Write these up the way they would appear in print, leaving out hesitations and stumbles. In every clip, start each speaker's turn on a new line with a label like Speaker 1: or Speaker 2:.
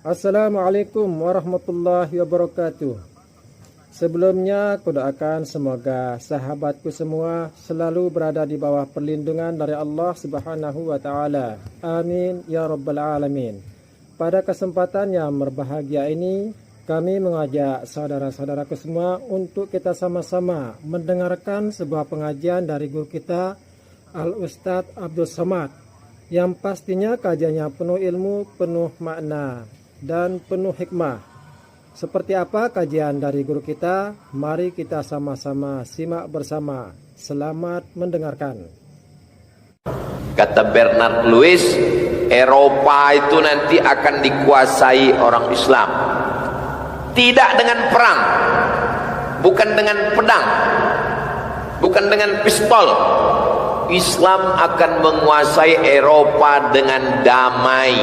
Speaker 1: Assalamualaikum warahmatullahi wabarakatuh. Sebelumnya, aku doakan semoga sahabatku semua selalu berada di bawah perlindungan dari Allah Subhanahu wa Ta'ala. Amin ya Rabbal Alamin. Pada kesempatan yang berbahagia ini, kami mengajak saudara-saudaraku semua untuk kita sama-sama mendengarkan sebuah pengajian dari guru kita, Al-Ustadz Abdul Somad, yang pastinya kajiannya penuh ilmu, penuh makna, dan penuh hikmah. Seperti apa kajian dari guru kita? Mari kita sama-sama simak bersama. Selamat mendengarkan.
Speaker 2: Kata Bernard Lewis, Eropa itu nanti akan dikuasai orang Islam. Tidak dengan perang, bukan dengan pedang, bukan dengan pistol. Islam akan menguasai Eropa dengan damai.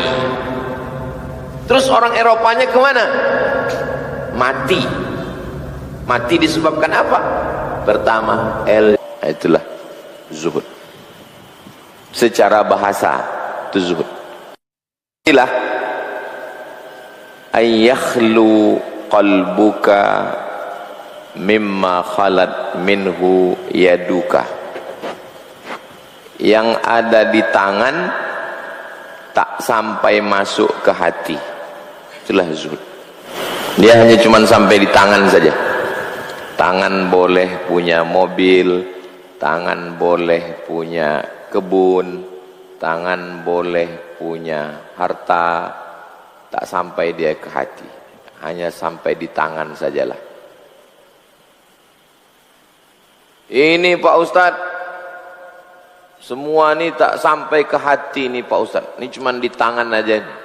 Speaker 2: Terus orang Eropanya kemana? Mati. Mati disebabkan apa? Pertama, itulah zuhud. Secara bahasa itu zuhud. Inilah ayyakhlu qalbuka mimma khalat minhu yaduka. Yang ada di tangan tak sampai masuk ke hati. Itulah zuhud. Dia hanya cuma sampai di tangan saja. Tangan boleh punya mobil, tangan boleh punya kebun, tangan boleh punya harta, tak sampai dia ke hati. Hanya sampai di tangan sajalah. Ini Pak Ustadz, semua ini tak sampai ke hati nih Pak Ustadz. Ini cuma di tangan aja nih.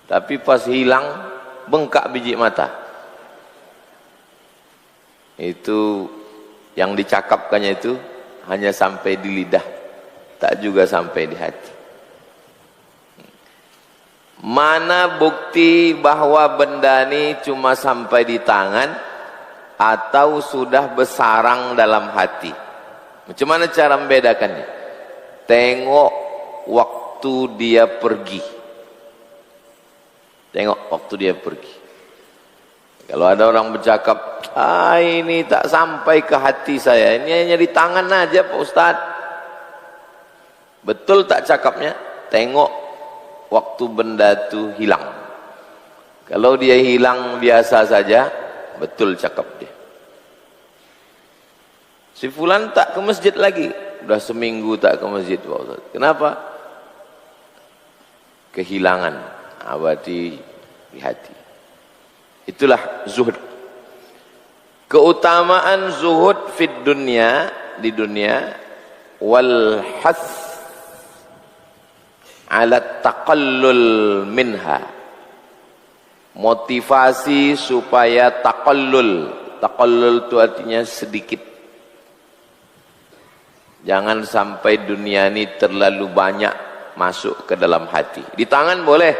Speaker 2: Tapi pas hilang, bengkak biji mata. Itu yang dicakapkannya itu hanya sampai di lidah, tak juga sampai di hati. Mana bukti bahwa benda ini cuma sampai di tangan atau sudah bersarang dalam hati? Macam mana cara membedakannya? Tengok waktu dia pergi. Tengok waktu dia pergi. Kalau ada orang bercakap, ini tak sampai ke hati saya, ini hanya di tangan aja Pak Ustadz. Betul tak cakapnya? Tengok waktu benda itu hilang. Kalau dia hilang biasa saja, betul cakap dia. Si fulan tak ke masjid lagi, udah seminggu tak ke masjid Pak Ustadz. Kenapa? Kehilangan abadi di hati. Itulah zuhud. Keutamaan zuhud fid dunya, di dunia, wal has ala taqallul minha. Motivasi supaya taqallul. Taqallul itu artinya sedikit. Jangan sampai dunia ini terlalu banyak masuk ke dalam hati. Di tangan boleh,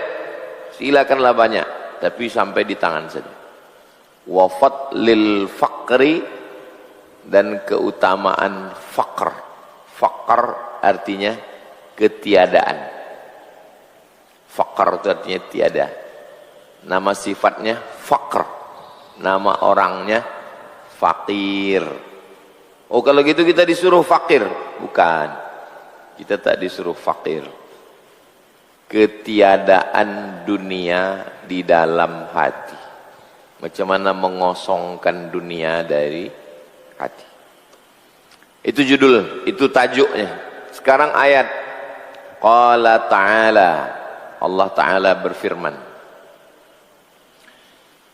Speaker 2: silakanlah banyak, tapi sampai di tangan saja. Wa fadlil faqri, dan keutamaan faqr. Faqr artinya ketiadaan. Faqr itu artinya tiada. Nama sifatnya faqr, nama orangnya fakir. Oh kalau gitu kita disuruh fakir? Bukan, kita tak disuruh fakir. Ketiadaan dunia di dalam hati. Macam mana mengosongkan dunia dari hati. Itu judul, itu tajuknya. Sekarang ayat. Qala ta'ala, Allah Ta'ala berfirman,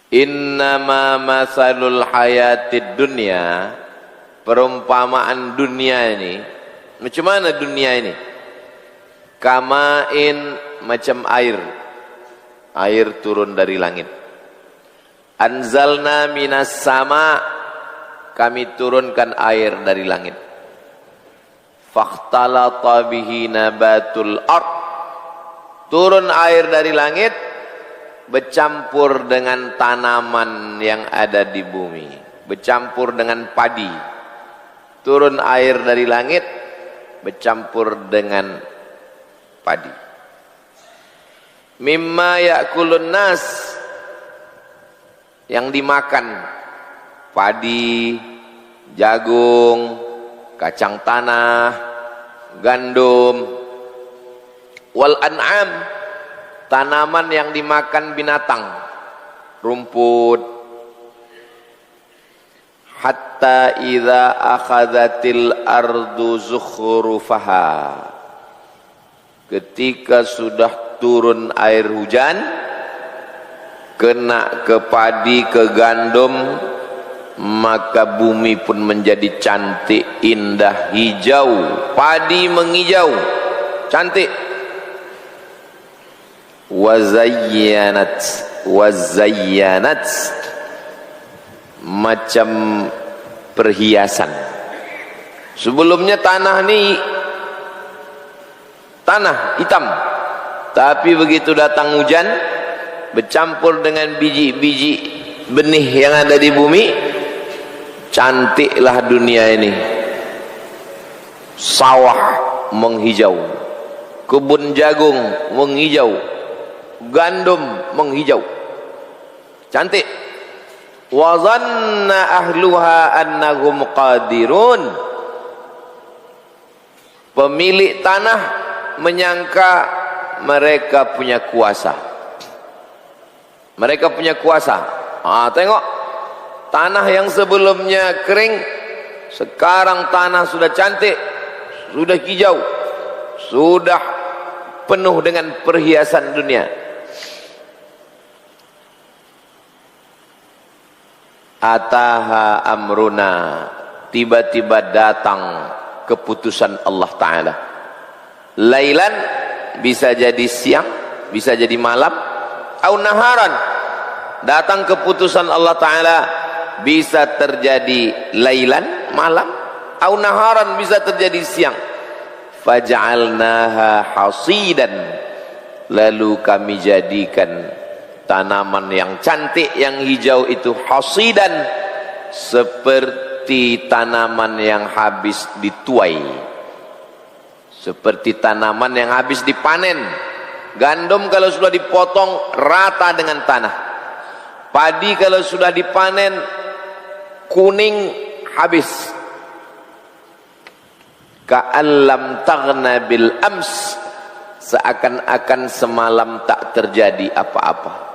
Speaker 2: innama masalul hayatid dunya, perumpamaan dunia ini. Macam mana dunia ini? Kamain, macam air. Air turun dari langit. Anzalna minas sama, kami turunkan air dari langit. Fakhtalata bihi nabatul ard, turun air dari langit, bercampur dengan tanaman yang ada di bumi, bercampur dengan padi. Turun air dari langit, bercampur dengan padi. mimma ya'kulun nas, yang dimakan padi, jagung, kacang tanah, gandum, wal an'am, tanaman yang dimakan binatang, rumput. Hatta idza akhadhatil ardu zukhrufaha, ketika sudah turun air hujan, kena ke padi, ke gandum, maka bumi pun menjadi cantik, indah, hijau. Padi menghijau, cantik. Wazayyanat, macam perhiasan. Sebelumnya tanah ini tanah hitam, tapi begitu datang hujan bercampur dengan biji-biji benih yang ada di bumi, cantiklah dunia ini. Sawah menghijau, kebun jagung menghijau, gandum menghijau, cantik. Wa dhanna ahluha annahum qadirun, pemilik tanah menyangka mereka punya kuasa. Mereka punya kuasa. Tengok, tanah yang sebelumnya kering, sekarang tanah sudah cantik, sudah hijau, sudah penuh dengan perhiasan dunia. Ataha amruna, tiba-tiba datang keputusan Allah Ta'ala. Lailan, bisa jadi siang, bisa jadi malam. Au naharan, datang keputusan Allah Ta'ala, bisa terjadi lailan, malam. Au naharan, bisa terjadi siang. Faja'alnaha hasidan, lalu kami jadikan tanaman yang cantik, yang hijau itu hasidan, seperti tanaman yang habis dituai, seperti tanaman yang habis dipanen. Gandum kalau sudah dipotong rata dengan tanah, padi kalau sudah dipanen kuning habis. Ka'allam taghna bil ams, seakan-akan semalam tak terjadi apa-apa.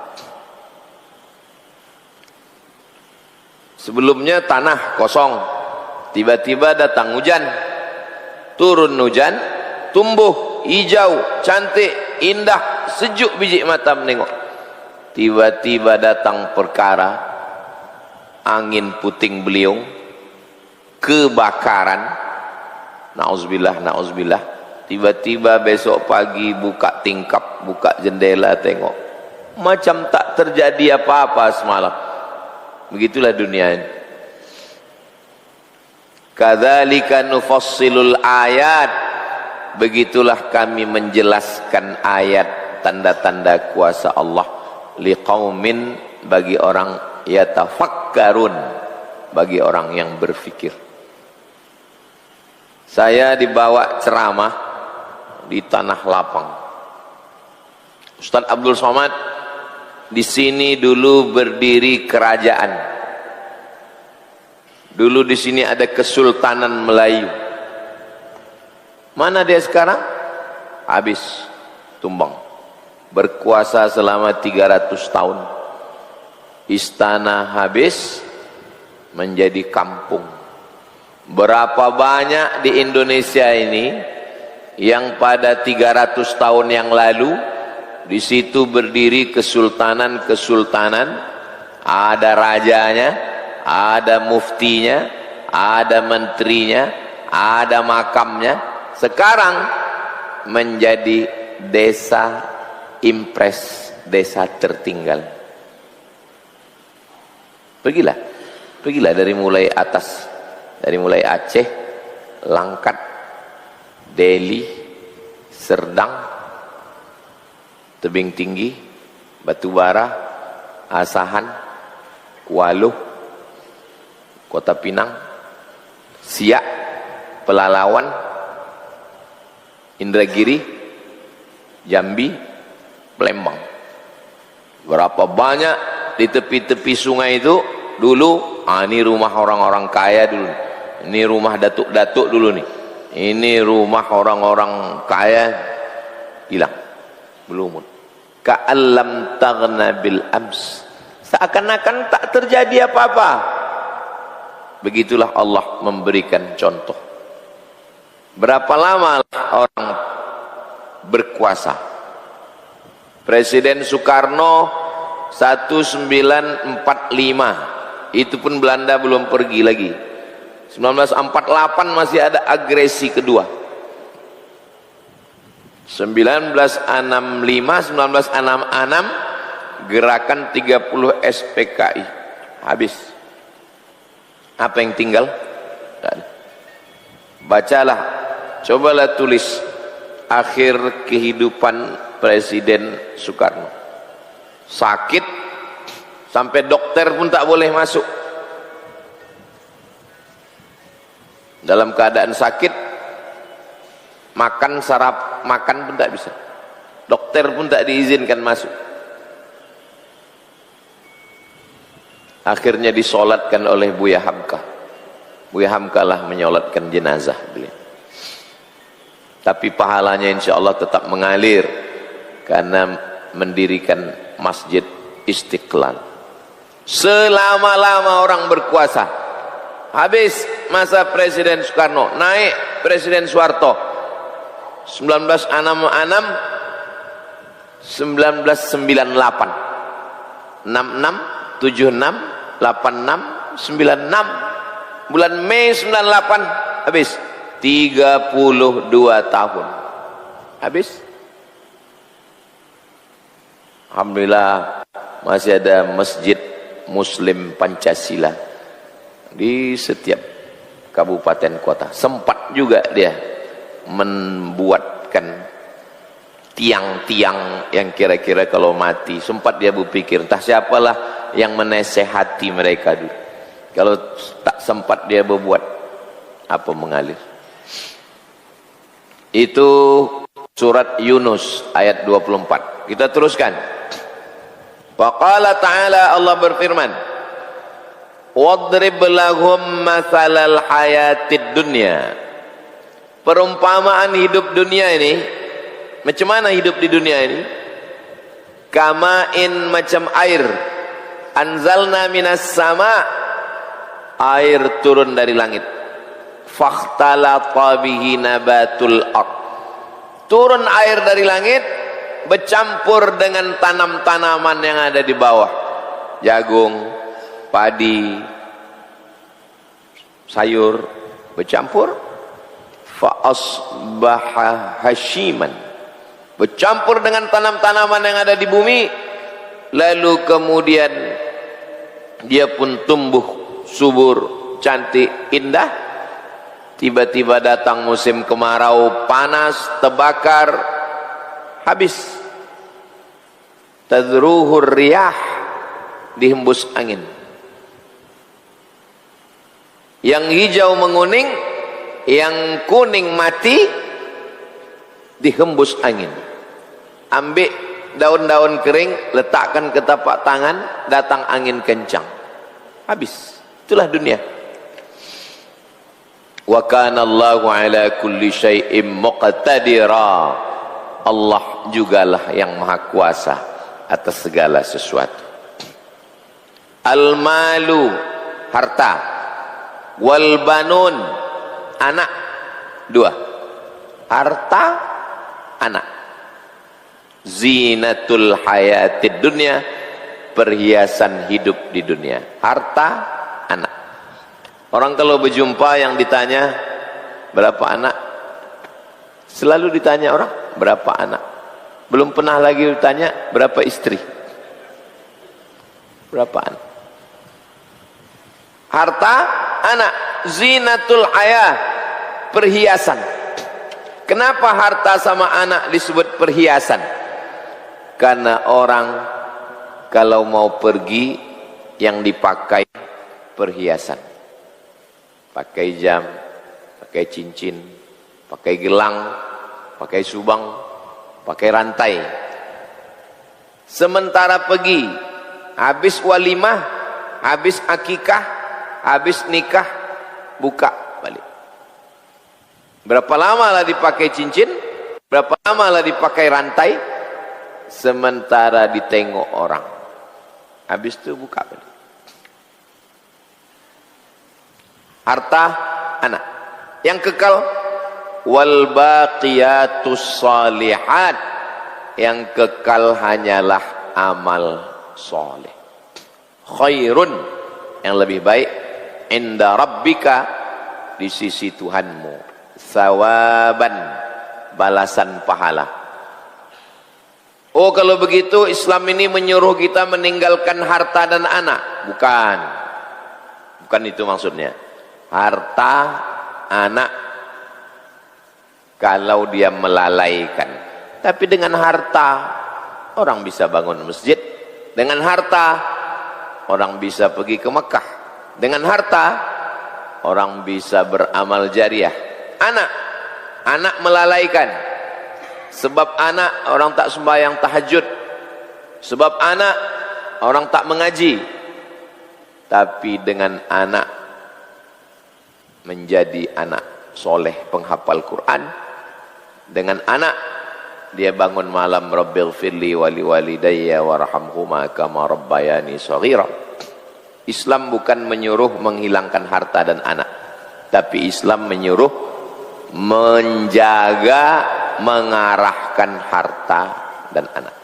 Speaker 2: Sebelumnya tanah kosong, tiba-tiba datang hujan, turun hujan, tumbuh hijau, cantik, indah, sejuk biji mata menengok. Tiba-tiba datang perkara, angin puting beliung, kebakaran, na'udzubillah, na'udzubillah. Tiba-tiba besok pagi buka tingkap, buka jendela, tengok macam tak terjadi apa-apa semalam. Begitulah dunia ini. Kadzalika nufassilul ayat, begitulah kami menjelaskan ayat, tanda-tanda kuasa Allah, liqaumin, bagi orang yatafakkarun, bagi orang yang berfikir. Saya dibawa ceramah di Tanah Lapang. Ustaz Abdul Somad, di sini dulu berdiri kerajaan. Dulu di sini ada Kesultanan Melayu. Mana dia sekarang? Habis, tumbang. Berkuasa selama 300 tahun. Istana habis, menjadi kampung. Berapa banyak di Indonesia ini yang pada 300 tahun yang lalu di situ berdiri kesultanan-kesultanan, ada rajanya, ada muftinya, ada menterinya, ada makamnya. Sekarang menjadi desa impres, desa tertinggal. Pergilah dari mulai atas, dari mulai Aceh, Langkat, Deli, Serdang, Tebing Tinggi, Batubara, Asahan, Waluh, Kota Pinang, Siak, Pelalawan, Indragiri, Jambi, Palembang. Berapa banyak di tepi-tepi sungai itu dulu, ini rumah orang-orang kaya dulu, ini rumah datuk-datuk dulu nih, ini rumah orang-orang kaya, hilang, belum. Ka'allam taghna bil ams, seakan-akan tak terjadi apa-apa. Begitulah Allah memberikan contoh. Berapa lama orang berkuasa? Presiden Soekarno 1945, itu pun Belanda belum pergi lagi. 1948 masih ada agresi kedua. 1965, 1966 gerakan 30 SPKI habis. Apa yang tinggal? Bacalah, cobalah tulis akhir kehidupan Presiden Soekarno. Sakit sampai dokter pun tak boleh masuk. Dalam keadaan sakit, makan pun tak bisa. Dokter pun tak diizinkan masuk. Akhirnya disolatkan oleh Buya Hamka. Buya Hamka lah menyolatkan jenazah beliau. Tapi pahalanya insya Allah tetap mengalir karena mendirikan Masjid Istiqlal. Selama-lama orang berkuasa. Habis masa Presiden Soekarno, naik Presiden Soeharto. 1966, 1998, 66, 76, 86, 96, bulan Mei 98 habis. 32 tahun habis. Alhamdulillah masih ada masjid Muslim Pancasila di setiap kabupaten kota. Sempat juga dia membuatkan tiang-tiang yang kira-kira kalau mati, sempat dia berpikir entah siapalah yang menasehati mereka dulu. Kalau tak sempat dia berbuat, apa mengalir. Itu surat Yunus ayat 24. Kita teruskan. Waqala ta'ala, Allah berfirman, wadrib lahum mathalal hayatid dunya. Perumpamaan hidup dunia ini, macam mana hidup di dunia ini? Kama'in, macam air, anzalna minas sama, air turun dari langit, fakhtalata bihi nabatul ard, turun air dari langit bercampur dengan tanam-tanaman yang ada di bawah, jagung, padi, sayur bercampur, fa asbaha hashiman, bercampur dengan tanam-tanaman yang ada di bumi, lalu kemudian dia pun tumbuh subur, cantik, indah. Tiba-tiba datang musim kemarau, panas, terbakar, habis. Tadruhur riyah, dihembus angin. Yang hijau menguning, yang kuning mati, dihembus angin. Ambil daun-daun kering, letakkan ke tapak tangan, datang angin kencang, habis. Itulah dunia. Wa kana Allahu ala kulli syai'in muqtadira. Allah jugalah yang maha kuasa atas segala sesuatu. Al-malu, harta, wal banun, anak. Dua, harta, anak. Zinatul hayatid dunya, perhiasan hidup di dunia. Harta, anak. Orang kalau berjumpa yang ditanya berapa anak, selalu ditanya orang berapa anak. Belum pernah lagi ditanya berapa istri, berapa anak. Harta, anak, zinatul hayah, perhiasan. Kenapa harta sama anak disebut perhiasan? Karena orang kalau mau pergi yang dipakai perhiasan, pakai jam, pakai cincin, pakai gelang, pakai subang, pakai rantai. Sementara pergi, habis walimah, habis akikah, habis nikah, buka balik. Berapa lama lah dipakai cincin, berapa lama lah dipakai rantai, sementara ditengok orang, habis itu buka balik. Harta anak yang kekal, wal baqiyatus shalihat, yang kekal hanyalah amal soleh. Khairun, yang lebih baik, inda rabbika, di sisi Tuhanmu, sawaban, balasan pahala. Oh, kalau begitu Islam ini menyuruh kita meninggalkan harta dan anak? Bukan, bukan itu maksudnya. Harta, anak, kalau dia melalaikan. Tapi dengan harta orang bisa bangun masjid, dengan harta orang bisa pergi ke Mekah, dengan harta orang bisa beramal jariah. Anak melalaikan, sebab anak orang tak sembahyang tahajud, sebab anak orang tak mengaji. Tapi dengan anak menjadi anak soleh penghafal Quran, dengan anak dia bangun malam, Rabbighfirli wali walidayya warhamhuma kama rabbayani shaghira. Islam bukan menyuruh menghilangkan harta dan anak, tapi Islam menyuruh menjaga, mengarahkan harta dan anak.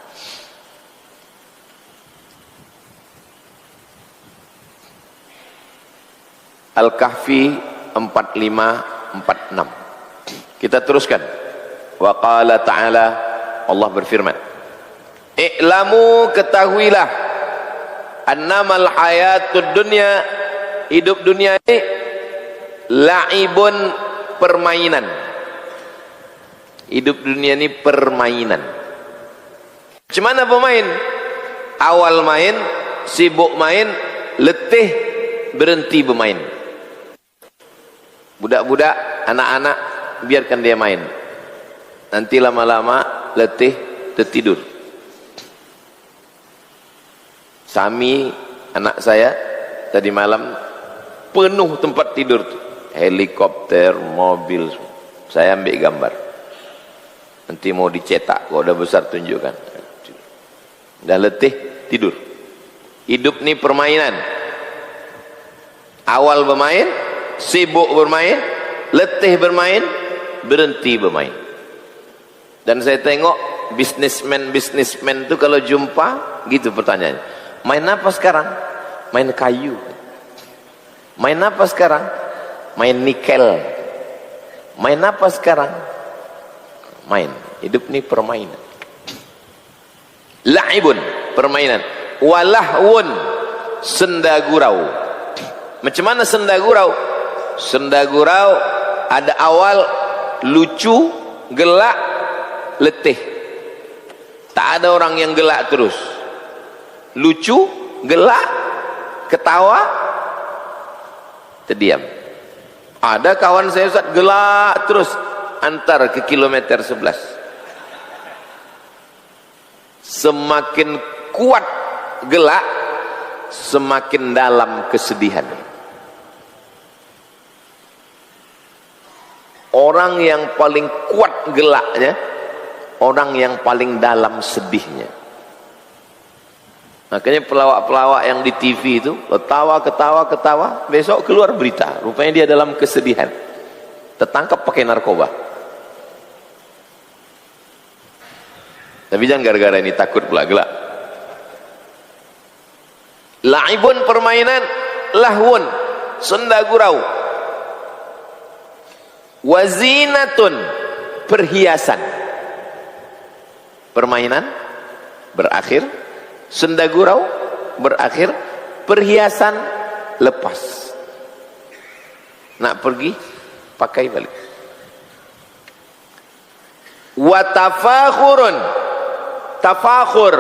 Speaker 2: Al-Kahfi 45-46. Kita teruskan. Wa qala ta'ala, Allah berfirman, i'lamu, ketahuilah, annamal hayatud dunya, hidup dunia ini, la'ibun, permainan. Hidup dunia ini permainan. Macam mana pemain? Awal main, sibuk main, letih, berhenti bermain. Budak-budak, anak-anak, biarkan dia main. Nanti lama-lama letih, tertidur. Sami, anak saya, tadi malam penuh tempat tidur tuh. Helikopter, mobil, saya ambil gambar. Nanti mau dicetak, kalau udah besar tunjukkan. Dah letih, tidur. Hidup ni permainan. Awal bermain, sibuk bermain, letih bermain, berhenti bermain. Dan saya tengok bisnismen tu kalau jumpa gitu pertanyaannya, main apa sekarang? Main kayu. Main apa sekarang? Main nikel. Main apa sekarang? Main. Hidup ni permainan. La'ibun, permainan. Walahwun, senda gurau. Macam mana senda gurau? Senda gurau ada awal lucu, gelak, letih. Tak ada orang yang gelak terus. Lucu, gelak, ketawa, terdiam. Ada kawan saya Ustaz gelak terus antar ke kilometer 11. Semakin kuat gelak, semakin dalam kesedihan. Orang yang paling kuat gelaknya, orang yang paling dalam sedihnya. Makanya pelawak-pelawak yang di TV itu ketawa, besok keluar berita, rupanya dia dalam kesedihan, tertangkap pakai narkoba. Tapi jangan gara-gara ini takut pula gelak. La'ibun, permainan. Lahwun, senda gurau. Wazinatun, perhiasan. Permainan berakhir, senda gurau berakhir, perhiasan lepas. Nak pergi, pakai balik. Watafakhurun, tafakhur,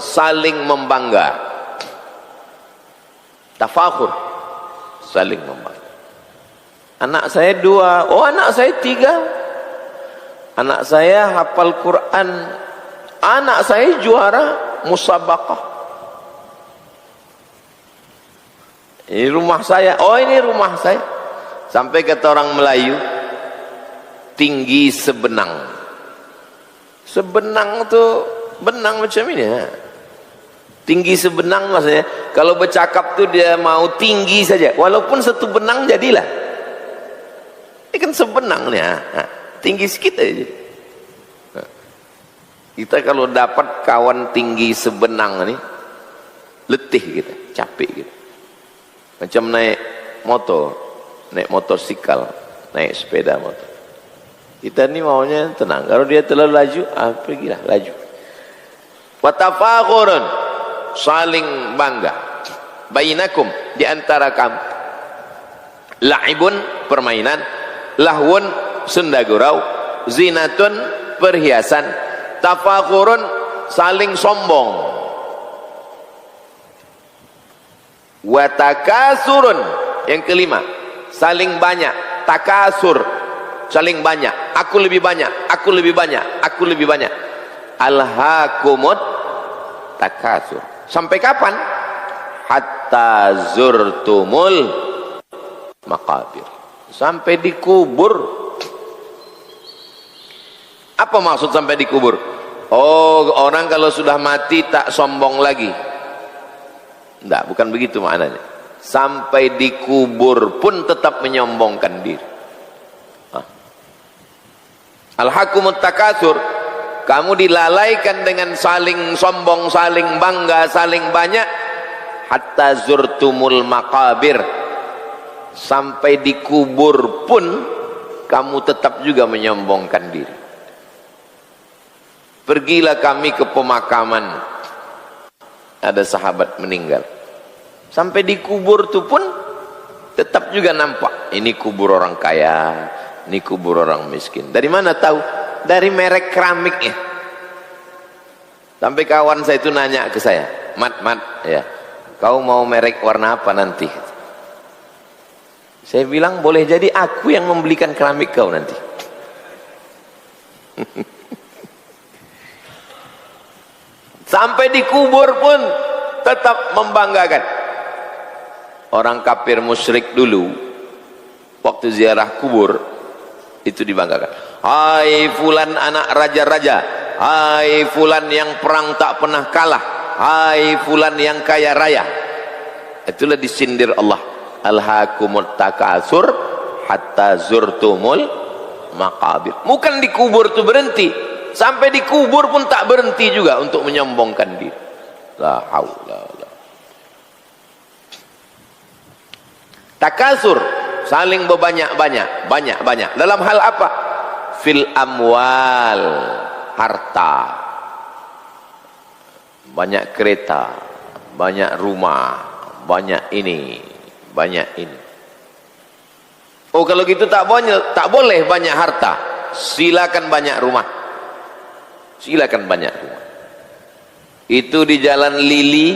Speaker 2: saling membangga. Tafakhur, saling membangga. Anak saya 2, oh anak saya 3. Anak saya hafal Quran Anak saya juara musabaqah. Ini rumah saya. Oh, ini rumah saya. Sampai kata orang Melayu, tinggi sebenang. Sebenang tuh benang macam ini ya. Tinggi sebenang maksudnya kalau bercakap tuh dia mau tinggi saja, walaupun satu benang jadilah. Ini kan sebenangnya, tinggi sedikit aja. Kita kalau dapat kawan tinggi sebenang nih, letih kita, capek kita. Macam naik motor, naik motosikal, naik sepeda motor. Kita ini maunya tenang. Kalau dia terlalu laju, pergilah laju. Watafakhurun, saling bangga. Bainakum, di antara kamu. La'ibun, permainan. Lahwun, senda gurau. Zinatun, perhiasan. Tafakhurun, saling sombong. Watakasurun, yang kelima, saling banyak. Takasur, saling banyak. Aku lebih banyak, aku lebih banyak, aku lebih banyak. Alhaakumut takasur. Sampai kapan? Hatta zurtumul maqabir. Sampai dikubur. Apa maksud sampai dikubur? Oh, orang kalau sudah mati tak sombong lagi. Enggak, bukan begitu maknanya. Sampai dikubur pun tetap menyombongkan diri. Alhaakumut takasur, kamu dilalaikan dengan saling sombong, saling bangga, saling banyak. Hatta zurtumul maqabir, sampai dikubur pun kamu tetap juga menyombongkan diri. Pergilah kami ke pemakaman, ada sahabat meninggal, sampai dikubur tu pun tetap juga nampak ini kubur orang kaya, ini kubur orang miskin. Dari mana tahu? Dari merek keramiknya. Sampai kawan saya itu nanya ke saya, Mat, ya, kau mau merek warna apa nanti? Saya bilang boleh jadi aku yang membelikan keramik kau nanti. Sampai dikubur pun tetap membanggakan. Orang kafir musyrik dulu waktu ziarah kubur itu dibanggakan. Hai fulan anak raja-raja, hai fulan yang perang tak pernah kalah, hai fulan yang kaya raya. Itulah disindir Allah. Alhaakumut takasur hatta zurtumul maqabir. Bukan dikubur itu berhenti, sampai dikubur pun tak berhenti juga untuk menyombongkan diri. La haula la. Takasur, saling berbanyak-banyak, banyak-banyak. Dalam hal apa? Fil amwal, harta. Banyak kereta, banyak rumah, banyak ini, banyak ini. Oh, kalau gitu tak boleh banyak harta. Silakan banyak rumah. Silakan banyak rumah. Itu di Jalan Lili,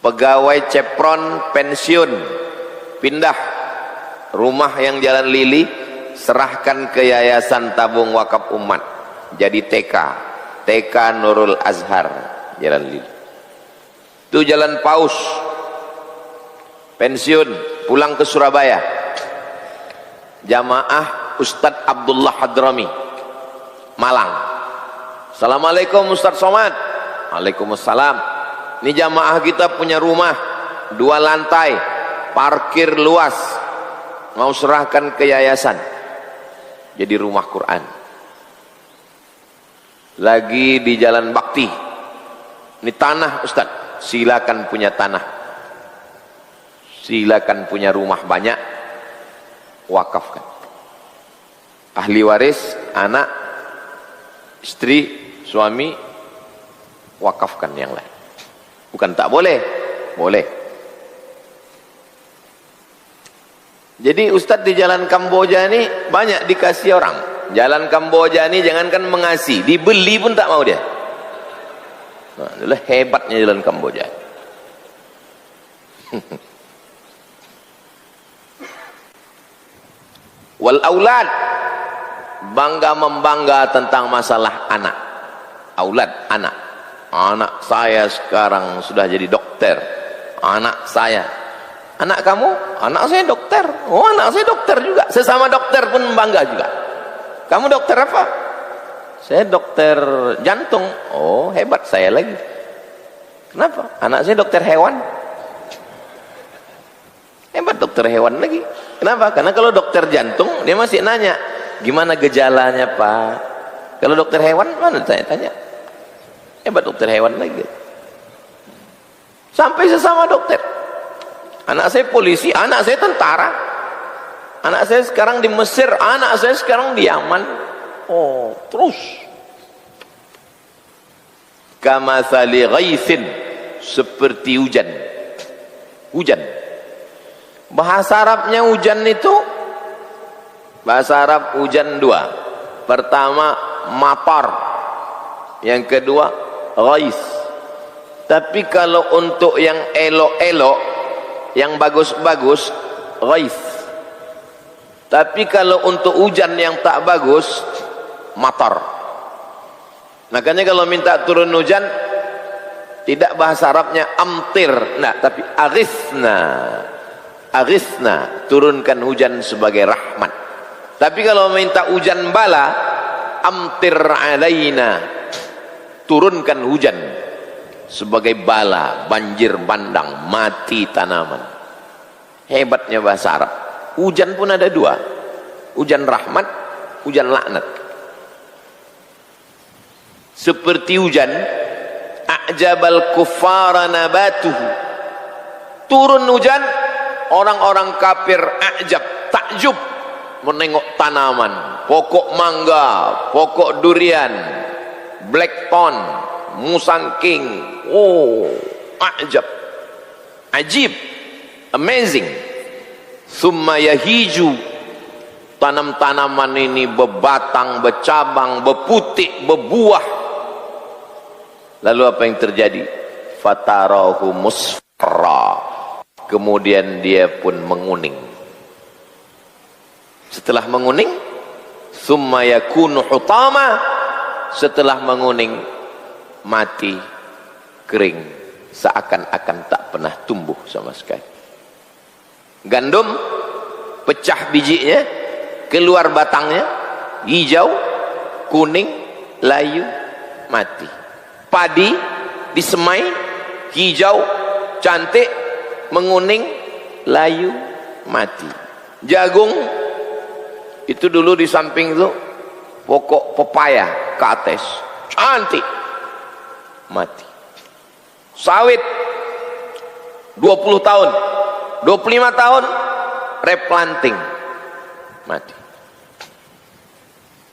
Speaker 2: pegawai Chevron pensiun, pindah rumah yang Jalan Lili, serahkan ke Yayasan Tabung Wakaf Umat, jadi TK Nurul Azhar, Jalan Lili. Itu Jalan Paus, pensiun, pulang ke Surabaya, jamaah Ustadz Abdullah Hadrami, Malang. Assalamualaikum Ustadz Somad. Waalaikumsalam. Ini jamaah kita punya rumah 2 lantai, parkir luas, mau serahkan ke yayasan jadi rumah Quran. Lagi di Jalan Bakti, ini tanah Ustadz, silakan punya tanah, silakan punya rumah banyak, wakafkan. Ahli waris, anak, istri, suami, wakafkan yang lain. Bukan tak boleh, boleh. Jadi Ustadz di Jalan Kamboja ini banyak dikasih orang. Jalan Kamboja ini jangankan mengasih, dibeli pun tak mau dia. Nah, itulah hebatnya Jalan Kamboja. Wal aulad, bangga-membangga tentang masalah anak, aulad, anak saya sekarang sudah jadi dokter, anak saya, anak kamu, anak saya dokter, oh anak saya dokter juga, sesama dokter pun bangga juga. Kamu dokter apa? Saya dokter jantung. Oh hebat saya lagi. Kenapa? Anak saya dokter hewan. Hebat dokter hewan lagi. Kenapa? Karena kalau dokter jantung dia masih nanya gimana gejalanya Pak. Kalau dokter hewan mana tanya-tanya. Hebat dokter hewan lagi. Sampai sesama dokter. Anak saya polisi, anak saya tentara, anak saya sekarang di Mesir, anak saya sekarang di Yaman. Oh terus kamathali ghaithin, seperti hujan. Bahasa Arabnya hujan itu, bahasa Arab hujan dua. Pertama matar, yang kedua ghaith. Tapi kalau untuk yang elok-elok, yang bagus-bagus, ghaith. Tapi kalau untuk hujan yang tak bagus, matar. Makanya kalau minta turun hujan, tidak bahasa Arabnya amtir, nah, tapi aghithna, turunkan hujan sebagai rahmat. Tapi kalau minta hujan bala, amtir alaina, turunkan hujan sebagai bala, banjir bandang, mati tanaman. Hebatnya bahasa Arab. Hujan pun ada dua, hujan rahmat, hujan laknat. Seperti hujan, a'jabal kuffara nabatuhu, turun hujan, orang-orang kafir a'jab, takjub menengok tanaman, pokok mangga, pokok durian, blackthorn, musangking. Oh a'jab, ajib, amazing. Summa yahiju, tanam-tanaman ini berbatang, bercabang, berputik, berbuah. Lalu apa yang terjadi? Fatarahu musfarra, kemudian dia pun menguning. Setelah menguning, summa yakunu hutama, setelah menguning mati, kering, seakan-akan tak pernah tumbuh sama sekali. Gandum pecah bijinya, keluar batangnya, hijau, kuning, layu, mati. Padi disemai, hijau, cantik, menguning, layu, mati. Jagung itu dulu di samping itu pokok pepaya ke atas, cantik, mati. Sawit 20 tahun, 25 tahun replanting, mati.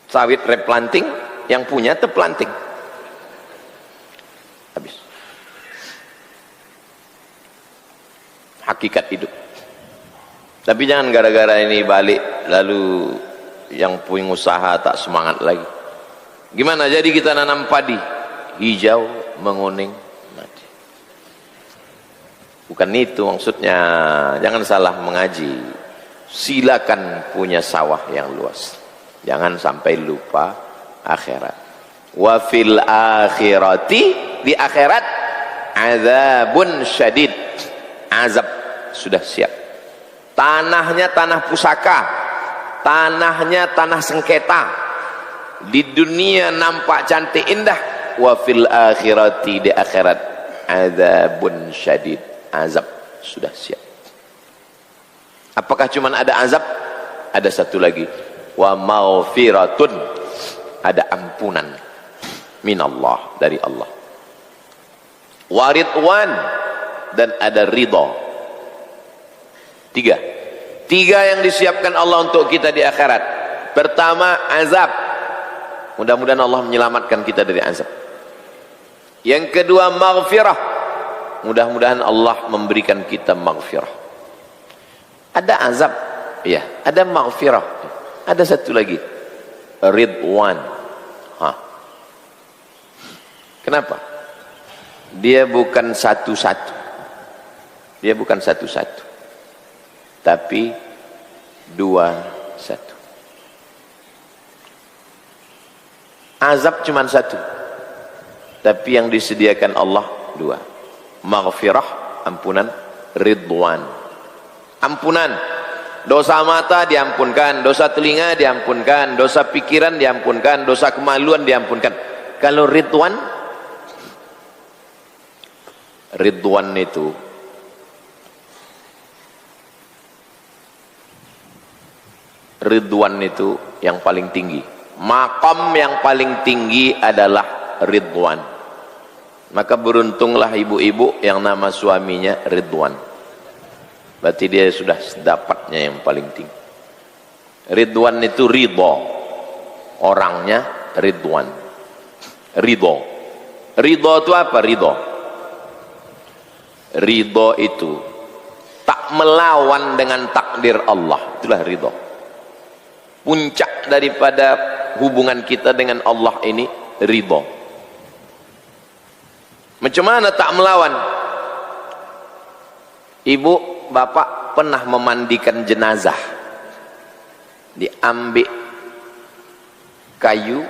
Speaker 2: Sawit replanting, yang punya terplanting, habis. Hakikat hidup. Tapi jangan gara-gara ini balik lalu yang punya usaha tak semangat lagi. Gimana jadi kita nanam padi, hijau, menguning, mati. Bukan itu maksudnya, jangan salah mengaji. Silakan punya sawah yang luas, jangan sampai lupa akhirat. Wa fil akhirati, di akhirat azabun syadid, azab sudah siap. Tanahnya tanah pusaka, tanahnya tanah sengketa. Di dunia nampak cantik indah, wa fil akhirati, di akhirat azabun syadid, azab sudah siap. Apakah cuman ada azab? Ada satu lagi, wa maghfiratun, ada ampunan minallah, dari Allah. Wa ridwan, dan ada ridha. Tiga yang disiapkan Allah untuk kita di akhirat. Pertama azab, mudah-mudahan Allah menyelamatkan kita dari azab. Yang kedua maghfirah, mudah-mudahan Allah memberikan kita maghfirah. Ada azab, ya, ada maghfirah. Ada satu lagi, ridwan. Kenapa? Dia bukan satu-satu. Dia bukan satu-satu, tapi 2-1. Azab cuma satu, tapi yang disediakan Allah dua. Maghfirah, ampunan, ridwan. Ampunan, dosa mata diampunkan, dosa telinga diampunkan, dosa pikiran diampunkan, dosa kemaluan diampunkan. Kalau ridwan, ridwan itu yang paling tinggi. Maqam yang paling tinggi adalah ridwan. Maka beruntunglah ibu-ibu yang nama suaminya Ridwan. Berarti dia sudah dapatnya yang paling tinggi. Ridwan itu ridho. Orangnya Ridwan. Ridho. Ridho itu apa? Ridho. Ridho itu tak melawan dengan takdir Allah. Itulah ridho. Puncak daripada hubungan kita dengan Allah ini ridho. Macam mana tak melawan? Ibu, bapak pernah memandikan jenazah. Diambil kayu,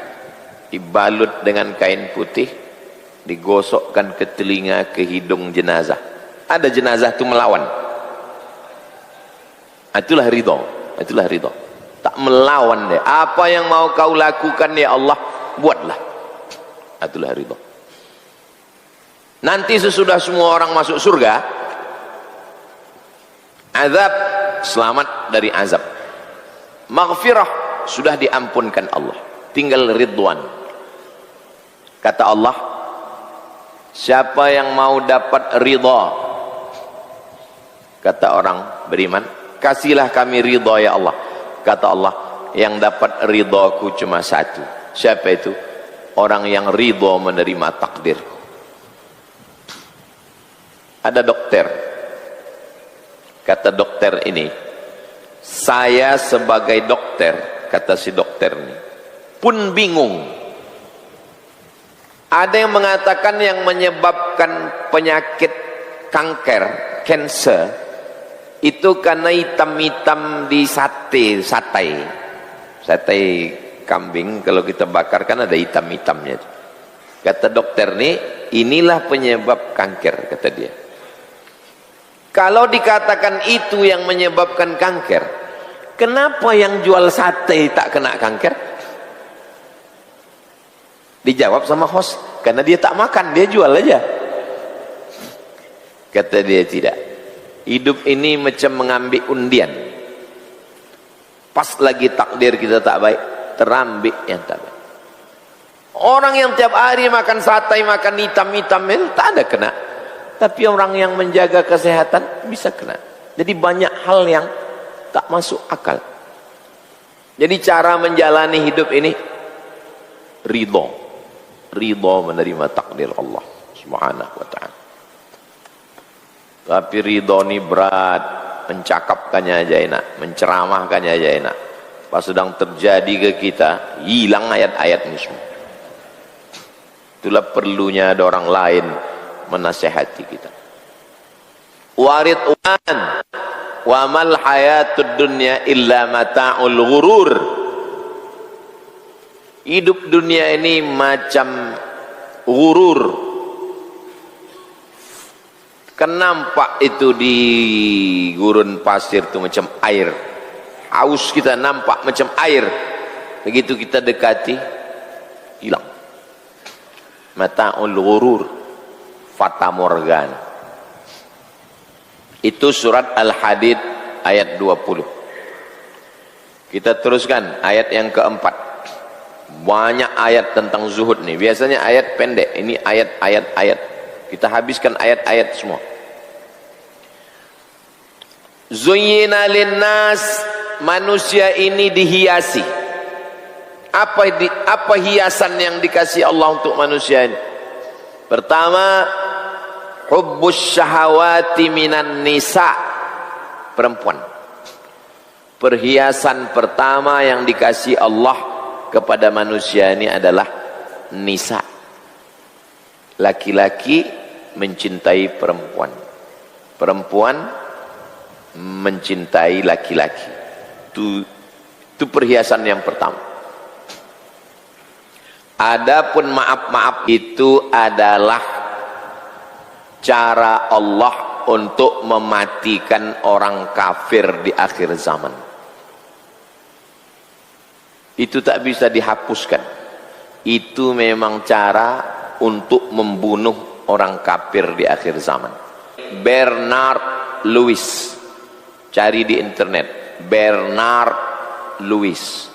Speaker 2: dibalut dengan kain putih, digosokkan ke telinga, ke hidung jenazah. Ada jenazah itu melawan. Itulah ridho. Itulah ridho. Tak melawan dia. Apa yang mau kau lakukan ya Allah, buatlah. Itulah ridho. Nanti sesudah semua orang masuk surga, azab, selamat dari azab. Maghfirah, sudah diampunkan Allah. Tinggal ridwan. Kata Allah, siapa yang mau dapat ridha, kata orang beriman, kasihlah kami ridha ya Allah. Kata Allah, yang dapat ridhaku cuma satu. Siapa itu? Orang yang ridha menerima takdir. Ada dokter, kata dokter ini, saya sebagai dokter, kata si dokter ini, pun bingung. Ada yang mengatakan yang menyebabkan penyakit kanker, cancer, itu karena hitam-hitam di sate kambing. Kalau kita bakar kan ada hitam-hitamnya. Kata dokter ini, inilah penyebab kanker, kata dia. Kalau dikatakan itu yang menyebabkan kanker, kenapa yang jual sate tak kena kanker? Dijawab sama host, karena dia tak makan, dia jual aja. Kata dia, tidak. Hidup ini macam mengambil undian. Pas lagi takdir kita tak baik, terambil yang tak baik. Orang yang tiap hari makan sate, makan hitam-hitam, tak ada kena. Tapi orang yang menjaga kesehatan bisa kena. Jadi banyak hal yang tak masuk akal. Jadi cara menjalani hidup ini ridho. Ridho menerima takdir Allah Subhanahu wa ta'ala. Tapi ridho ini berat. Mencakapkannya aja enak, menceramahkannya aja enak. Pas sedang terjadi ke kita, hilang ayat-ayat ini semua. Itulah perlunya ada orang lain menasihati kita. Waridwan wa mal hayatud dunya illa mata'ul ghurur. Hidup dunia ini macam ghurur. Kan nampak itu di gurun pasir itu macam air. Haus kita nampak macam air. Begitu kita dekati, hilang. Mata'ul ghurur, fata morgana. Itu surat Al-Hadid ayat 20. Kita teruskan ayat yang keempat. Banyak ayat tentang zuhud nih. Biasanya ayat pendek, ini ayat. Kita habiskan ayat-ayat semua. Zuyyina linnas, manusia ini dihiasi. Apa hiasan yang dikasih Allah untuk manusia ini? Pertama, hubbus syahawati minan nisa, perempuan. Perhiasan pertama yang dikasih Allah kepada manusia ini adalah nisa. Laki-laki mencintai perempuan, perempuan mencintai laki-laki. Itu perhiasan yang pertama. Adapun maaf-maaf itu adalah cara Allah untuk mematikan orang kafir di akhir zaman. Itu tak bisa dihapuskan. Itu memang cara untuk membunuh orang kafir di akhir zaman. Bernard Lewis, cari di internet, Bernard Lewis.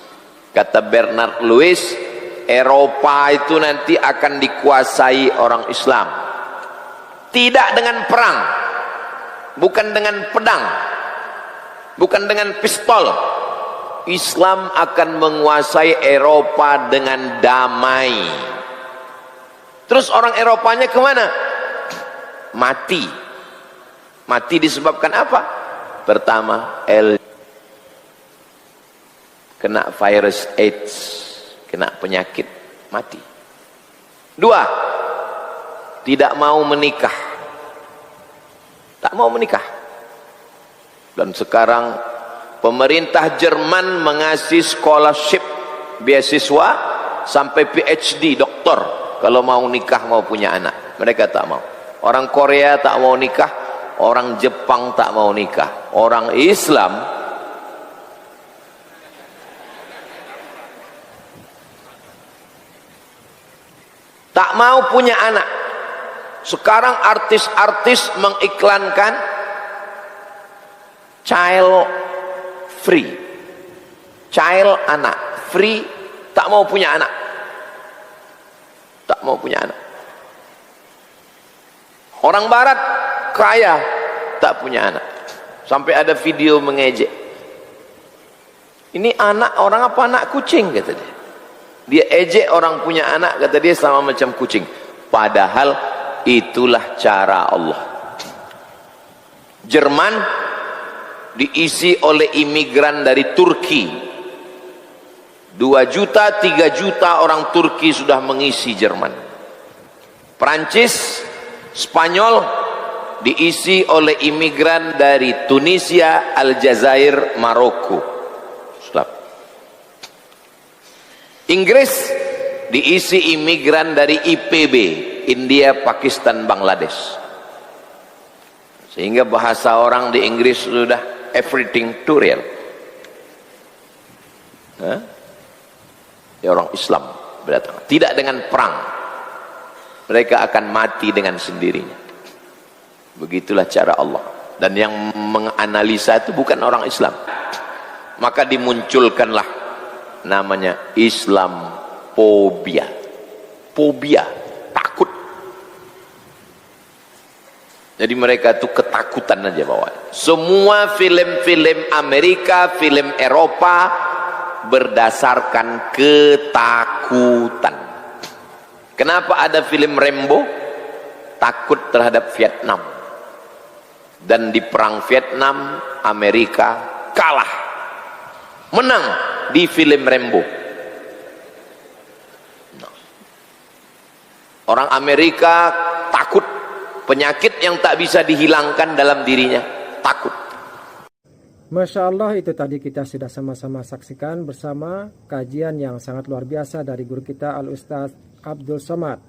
Speaker 2: Kata Bernard Lewis, Eropa itu nanti akan dikuasai orang Islam. Tidak dengan perang, bukan dengan pedang, bukan dengan pistol. Islam akan menguasai Eropa dengan damai. Terus orang Eropanya kemana? Mati. Mati disebabkan apa? Pertama, kena virus AIDS, kena penyakit, mati. Dua, tidak mau menikah, tak mau menikah. Dan sekarang pemerintah Jerman mengasih scholarship, beasiswa sampai PhD, doktor, kalau mau nikah, mau punya anak. Mereka tak mau. Orang Korea tak mau nikah, orang Jepang tak mau nikah, orang Islam tak mau punya anak. Sekarang artis-artis mengiklankan child free, child anak free, tak mau punya anak, tak mau punya anak. Orang barat kaya, tak punya anak, sampai ada video mengejek, ini anak orang apa anak kucing, kata dia. Dia ejek orang punya anak, kata dia sama macam kucing. Padahal itulah cara Allah. Jerman diisi oleh imigran dari Turki. 2 juta, 3 juta orang Turki sudah mengisi Jerman. Prancis, Spanyol diisi oleh imigran dari Tunisia, Aljazair, Maroko. Inggris diisi imigran dari IPB, India, Pakistan, Bangladesh. Sehingga bahasa orang di Inggris sudah everything to real. Ya, orang Islam berdatang, tidak dengan perang, mereka akan mati dengan sendirinya. Begitulah cara Allah. Dan yang menganalisa itu bukan orang Islam. Maka dimunculkanlah namanya Islam fobia. Fobia, takut. Jadi mereka itu ketakutan aja bawah. Semua film-film Amerika, film Eropa berdasarkan ketakutan. Kenapa ada film Rambo? Takut terhadap Vietnam. Dan di perang Vietnam, Amerika kalah, menang di film Rambo. Orang Amerika takut, penyakit yang tak bisa dihilangkan dalam dirinya, takut.
Speaker 1: Masya Allah, itu tadi kita sudah sama-sama saksikan bersama kajian yang sangat luar biasa dari guru kita Al-Ustaz Abdul Somad.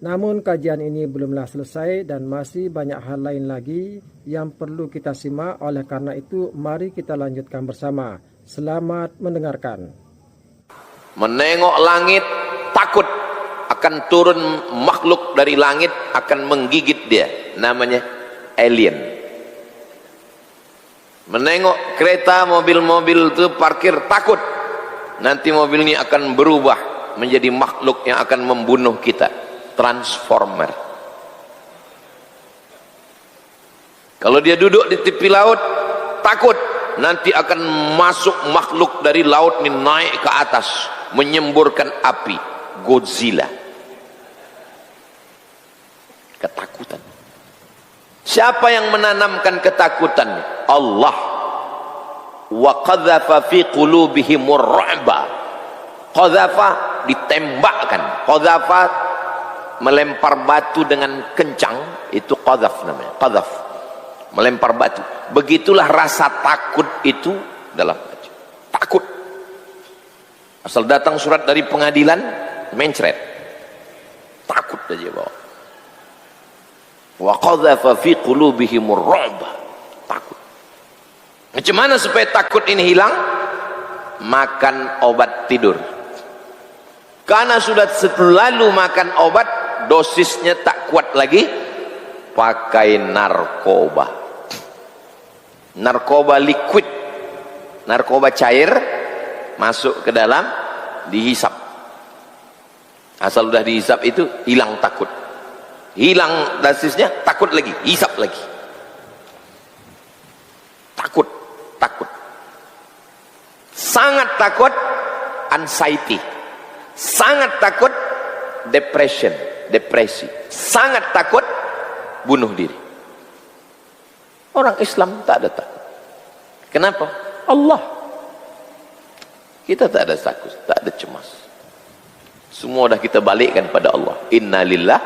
Speaker 1: Namun kajian ini belumlah selesai dan masih banyak hal lain lagi yang perlu kita simak. Oleh karena itu mari kita lanjutkan bersama. Selamat mendengarkan.
Speaker 2: Menengok langit, takut akan turun makhluk dari langit, akan menggigit dia, namanya alien. Menengok kereta, mobil-mobil itu parkir, takut nanti mobil ini akan berubah menjadi makhluk yang akan membunuh kita, transformer. Kalau dia duduk di tepi laut, takut nanti akan masuk makhluk dari laut ini naik ke atas menyemburkan api, Godzilla. Ketakutan. Siapa yang menanamkan ketakutan? Allah. Wa qadzafa fi qulubihimur ru'ba. Qadzafa, ditembakkan. Qadzafa, melempar batu dengan kencang, itu qadzaf namanya. Qadzaf, melempar batu. Begitulah rasa takut itu dalam hati. Takut. Asal datang surat dari pengadilan, mencret. Takut aja bawa. Wa qadhafa fi qulubihimur ru'b. Takut. Macam mana supaya takut ini hilang? Makan obat tidur. Karena sudah selalu makan obat, dosisnya tak kuat lagi, pakai narkoba. Narkoba liquid, narkoba cair, masuk ke dalam, dihisap. Asal udah dihisap itu hilang takut, hilang dosisnya, takut lagi, hisap lagi. Takut, takut, sangat takut, anxiety, sangat takut, depresi, sangat takut, bunuh diri. Orang Islam tak ada takut. Kenapa? Allah. Kita tak ada takut, tak ada cemas. Semua dah kita balikkan pada Allah. Inna lillah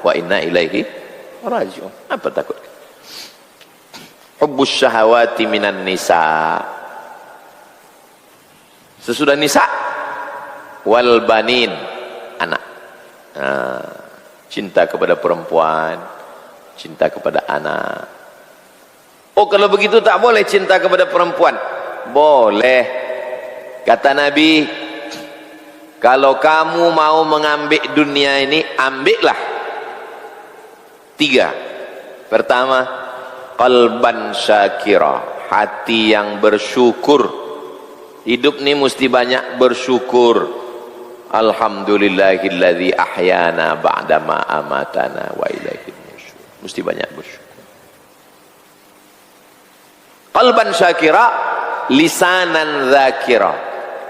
Speaker 2: wa inna ilaihi raji'un. Apa takut? Hubbus syahawati minan nisa. Sesudah nisa, wal banin, anak. Cinta kepada perempuan, cinta kepada anak. Oh, kalau begitu tak boleh cinta kepada perempuan? Boleh. Kata Nabi, kalau kamu mau mengambil dunia ini, ambillah 3. Pertama, qalban syakira, hati yang bersyukur. Hidup ini mesti banyak bersyukur. Alhamdulillahilladzi ahyana ba'dama amatana wa ilaihin nusyur. Mesti banyak bersyukur. Qalban syakira, lisanan dzakira,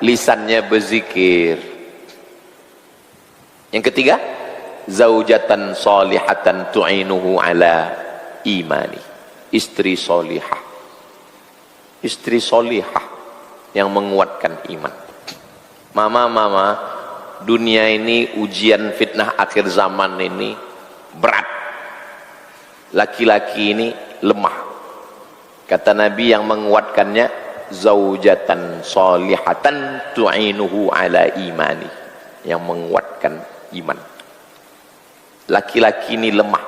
Speaker 2: lisannya berzikir. Yang ketiga, zaujatan salihatan tu'inuhu ala imani, istri solihah, istri solihah yang menguatkan iman. Mama, dunia ini ujian fitnah akhir zaman ini berat. Laki-laki ini lemah. Kata Nabi yang menguatkannya, zaujatan salihatan tu'inuhu ala imani, yang menguatkan iman. Laki-laki ini lemah.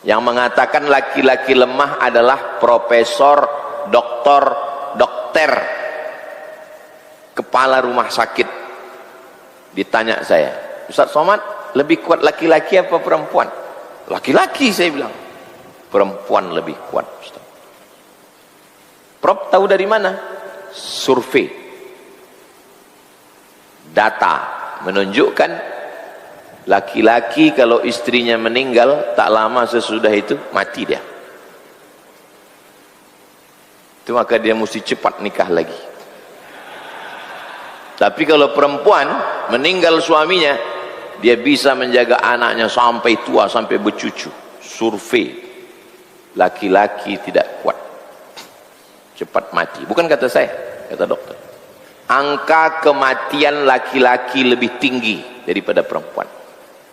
Speaker 2: Yang mengatakan laki-laki lemah adalah profesor, dokter, kepala rumah sakit. Ditanya saya, Ustaz Somad, lebih kuat laki-laki apa perempuan? Laki-laki, saya bilang. Perempuan lebih kuat, Ustaz. Prof tahu dari mana? Survei. Data menunjukkan laki-laki kalau istrinya meninggal, tak lama sesudah itu mati dia. Itu maka dia mesti cepat nikah lagi. Tapi kalau perempuan meninggal suaminya, dia bisa menjaga anaknya sampai tua, sampai bercucu. Survei. Laki-laki tidak kuat, cepat mati. Bukan kata saya, kata dokter. Angka kematian laki-laki lebih tinggi daripada perempuan.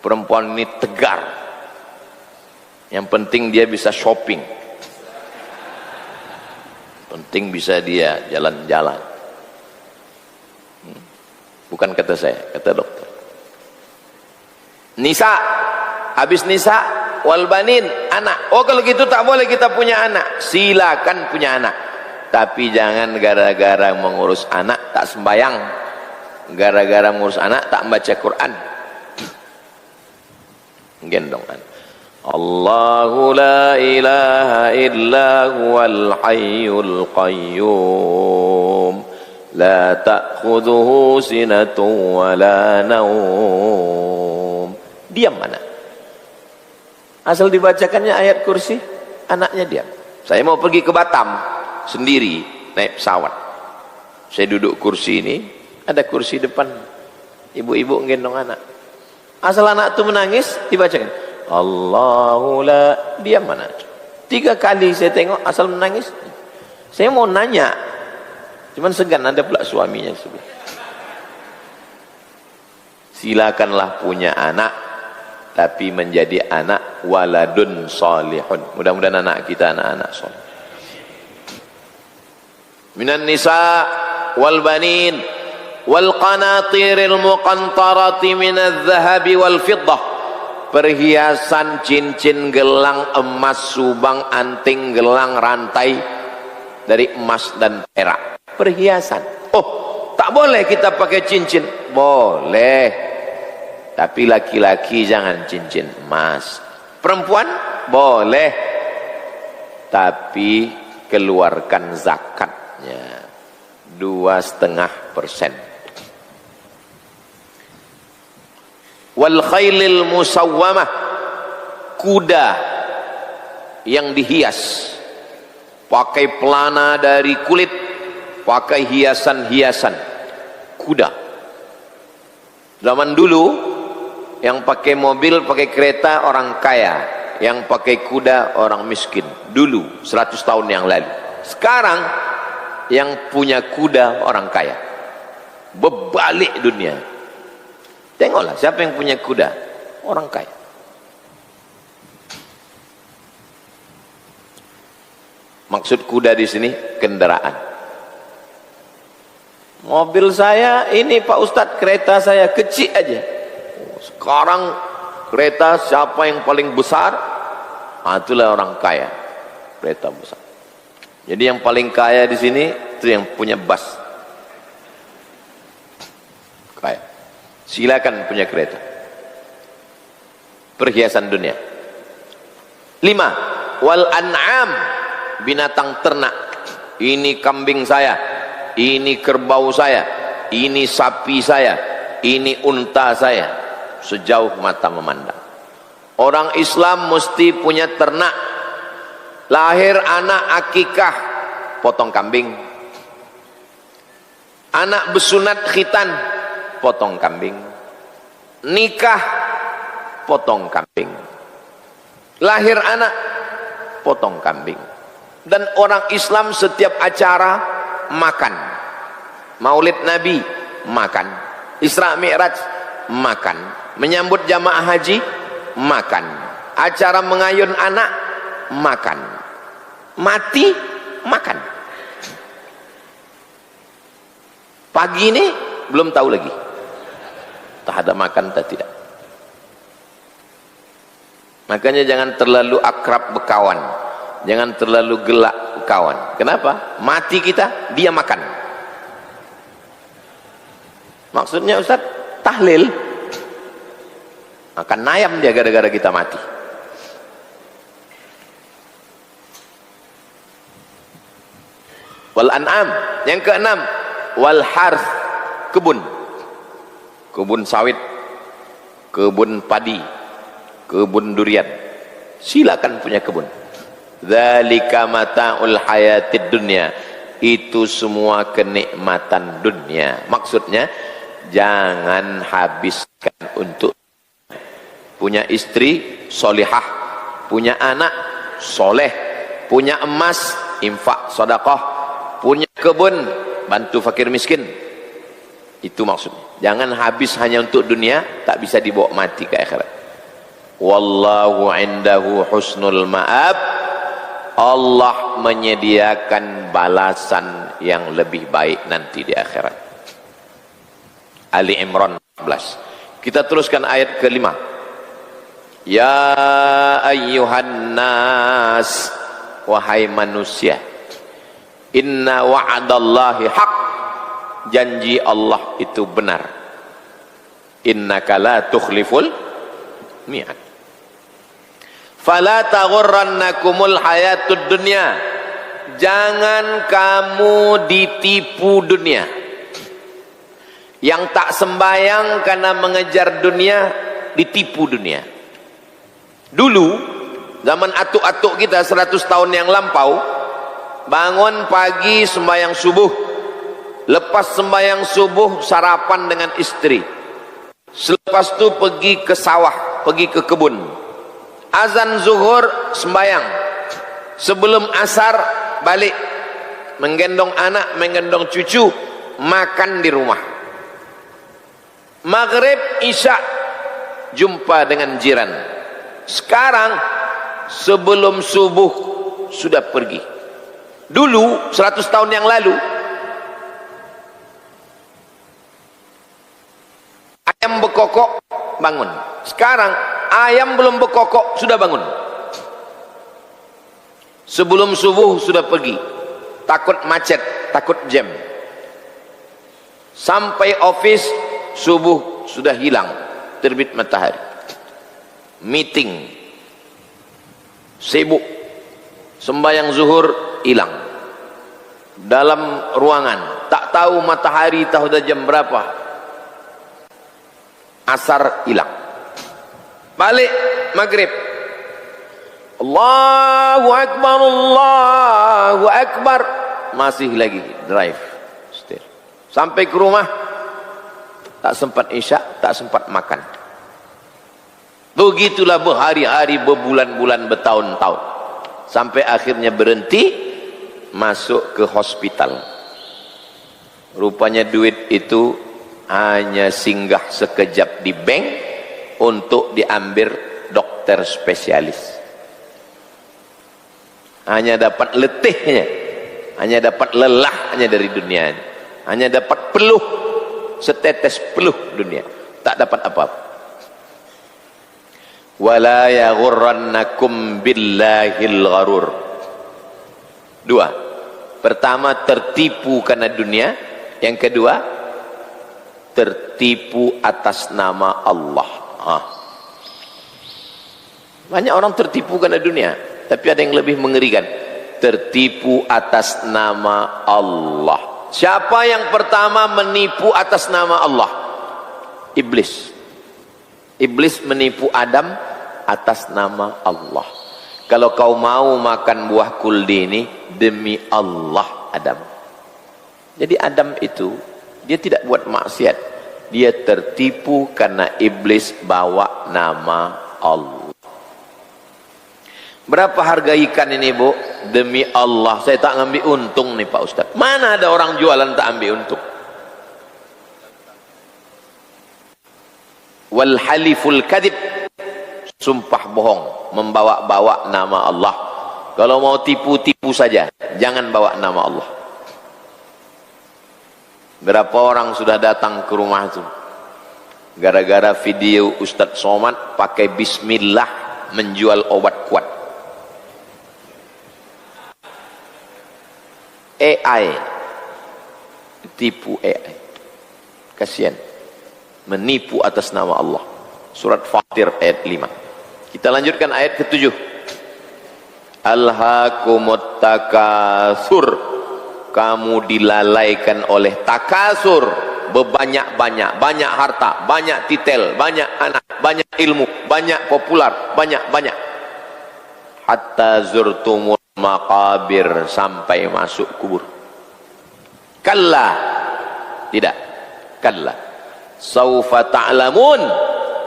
Speaker 2: Perempuan ini tegar. Yang penting dia bisa shopping. Penting bisa dia jalan-jalan. Bukan kata saya, kata dokter. Nisa, habis nisa, wal banin, anak. Oh, kalau gitu tak boleh kita punya anak. Silakan punya anak. Tapi jangan gara-gara mengurus anak tak sembayang, gara-gara mengurus anak tak membaca Quran. Gendong anak. Allahu la ilaha illa huwal hayyul qayyum, la ta'khudhuhu sinatun wa la naum. Diam anak. Asal dibacakannya ayat kursi, anaknya diam. Saya mau pergi ke Batam sendiri, naik pesawat. Saya duduk kursi ini, ada kursi depan, ibu-ibu gendong anak. Asal anak itu menangis, dibacakan Allahu la, diam anak. 3 kali saya tengok, asal menangis. Saya mau nanya, cuman segan, ada pula suaminya sebelah. Silakanlah punya anak, tapi menjadi anak waladun salihun. Mudah-mudahan anak kita anak-anak salih. Minan nisa wal banin wal qanatiril muqantarati minadz zahabi wal fiddah, perhiasan cincin, gelang emas, subang, anting, gelang, rantai dari emas dan perak, perhiasan. Oh, tak boleh kita pakai cincin? Boleh, tapi laki-laki jangan cincin emas. Perempuan boleh, tapi keluarkan zakatnya 2,5%. Wal khailil musawwamah, kuda yang dihias, pakai pelana dari kulit, pakai hiasan-hiasan kuda. Zaman dulu yang pakai mobil, pakai kereta orang kaya, yang pakai kuda orang miskin. Dulu 100 tahun yang lalu. Sekarang yang punya kuda orang kaya. Berbalik dunia. Tengoklah siapa yang punya kuda, orang kaya. Maksud kuda di sini kendaraan. Mobil saya ini Pak Ustadz, kereta saya kecil aja. Sekarang kereta siapa yang paling besar? Itulah orang kaya, kereta besar. Jadi yang paling kaya di sini itu yang punya bus. Kaya. Silakan punya kereta. Perhiasan dunia. 5. Wal an'am, binatang ternak. Ini kambing saya, ini kerbau saya, ini sapi saya, ini unta saya, sejauh mata memandang. Orang Islam mesti punya ternak. Lahir anak akikah, potong kambing. Anak bersunat khitan, potong kambing. Nikah, potong kambing. Lahir anak, potong kambing. Dan orang Islam setiap acara makan. Maulid Nabi, makan. Isra Mi'raj, makan. Menyambut jamaah haji, makan. Acara mengayun anak, makan. Mati, makan. Pagi ini belum tahu lagi, tak ada makan tak tidak. Makanya jangan terlalu akrab berkawan, jangan terlalu gelak berkawan. Kenapa? Mati kita, dia makan. Maksudnya Ustaz, tahlil, makan ayam dia gara-gara kita mati. Wal an'am, yang keenam, wal harth, kebun. Kebun sawit, kebun padi, kebun durian. Silakan punya kebun. Dzalika mata'ul hayatid dunya. Itu semua kenikmatan dunia. Maksudnya jangan habiskan untuk punya istri solihah, punya anak soleh, punya emas infak sedekah, punya kebun bantu fakir miskin. Itu maksudnya. Jangan habis hanya untuk dunia, tak bisa dibawa mati ke akhirat. Wallahu indahu husnul ma'ab. Allah menyediakan balasan yang lebih baik nanti di akhirat. Ali Imran 14. Kita teruskan ayat ke-5. Ya ayyuhan nas, wahai manusia, inna wa'adallahi haq, janji Allah itu benar. Innaka la tukhliful mi'ad. Fala taghurrannakumul hayatud dunya, jangan kamu ditipu dunia. Yang tak sembayang karena mengejar dunia, ditipu dunia. Dulu zaman atuk-atuk kita 100 tahun yang lampau, bangun pagi sembahyang subuh, lepas sembahyang subuh sarapan dengan istri, selepas itu pergi ke sawah, pergi ke kebun. Azan zuhur sembahyang, sebelum asar balik, menggendong anak, menggendong cucu, makan di rumah. Maghrib isya jumpa dengan jiran. Sekarang sebelum subuh sudah pergi. Dulu 100 tahun yang lalu berkokok, bangun. Sekarang ayam belum berkokok sudah bangun. Sebelum subuh sudah pergi. Takut macet, takut jam. Sampai office subuh sudah hilang, terbit matahari. Meeting, sibuk. Sembahyang zuhur hilang. Dalam ruangan tak tahu matahari tahu dah jam berapa. Asar hilang. Balik maghrib, Allahu Akbar, Allahu Akbar, masih lagi drive setir. Sampai ke rumah tak sempat isya, tak sempat makan. Begitulah berhari-hari, berbulan-bulan, bertahun-tahun, sampai akhirnya berhenti, masuk ke hospital. Rupanya duit itu hanya singgah sekejap di bank untuk diambil dokter spesialis. Hanya dapat letihnya, hanya dapat lelahnya dari dunia ini, hanya dapat peluh, setetes peluh dunia, tak dapat apa-apa. Wala yaghurrannakum billahil gharur. Dua, pertama tertipu karena dunia, yang kedua tertipu atas nama Allah. Banyak orang tertipu karena dunia, tapi ada yang lebih mengerikan, tertipu atas nama Allah. Siapa yang pertama menipu atas nama Allah? Iblis. Iblis menipu Adam atas nama Allah. Kalau kau mau makan buah kuldi ini, demi Allah Adam. Jadi Adam itu dia tidak buat maksiat, dia tertipu karena iblis bawa nama Allah. Berapa harga ikan ini, Bu? Demi Allah saya tak ngambil untung nih Pak Ustaz. Mana ada orang jualan tak ambil untung? Wal haliful kadhib, sumpah bohong, membawa-bawa nama Allah. Kalau mau tipu-tipu saja, jangan bawa nama Allah. Berapa orang sudah datang ke rumah itu gara-gara video Ustadz Somad pakai bismillah menjual obat kuat. AI, tipu AI, kasihan, menipu atas nama Allah. Surat Fatir ayat 5. Kita lanjutkan ayat ke-7. Alhaakumut takatsur, kamu dilalaikan oleh takasur, berbanyak-banyak, banyak harta, banyak titel, banyak anak, banyak ilmu, banyak populer, banyak-banyak. Hatta zurtumul maqabir, sampai masuk kubur. Kalla, tidak, kalla, saufa ta'lamun,